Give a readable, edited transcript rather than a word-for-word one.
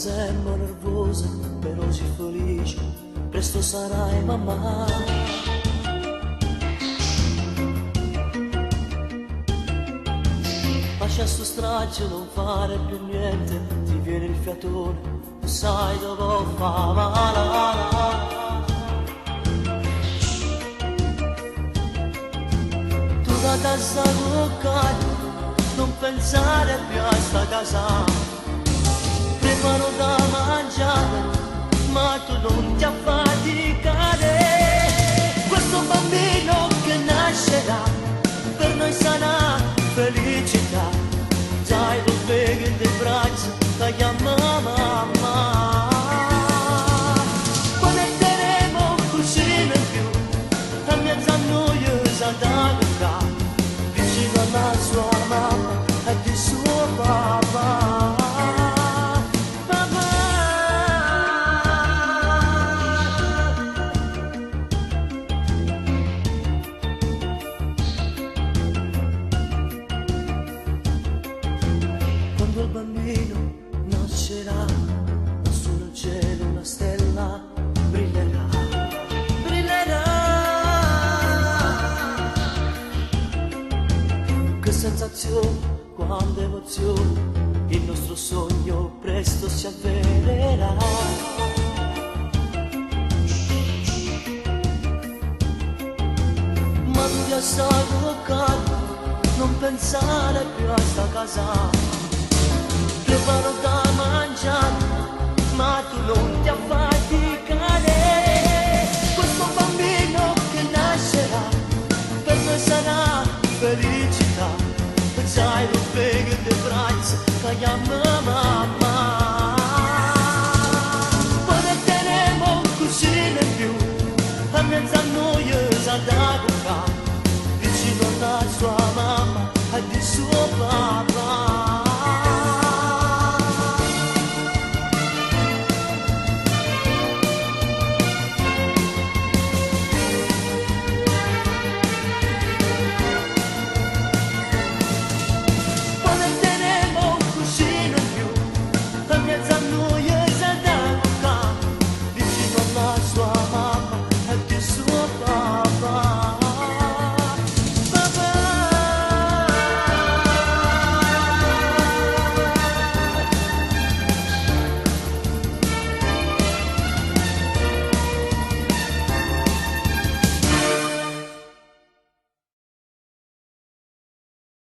sembra nervosa, però si felice, presto sarai mamma. Lascia sto straccio, non fare più niente, ti viene il fiatone, tu sai dove fa male. Tu da casa toccare, non pensare più a sta casa. Preparo da mangiare, ma tu non ti affaticare. Questo bambino che nascerà, per noi sarà felicità. Dai lo svegli in dei braccia, la chiama mamma. Connetteremo cucina in più, a mezzo a noi da vicino alla sua mamma e di suo papà. Quando il bambino nascerà, lassù nel cielo una stella brillerà, brillerà. Che sensazione, quanta emozione, il nostro sogno presto si avvererà. Ma tu ti assai calmo, non pensare più a sta casa. Preparo da mangiare, ma tu non ti affaticare. Questo bambino che nascerà, per noi sarà felicità. Sai lo svegli dei braccia, la chiama mamma.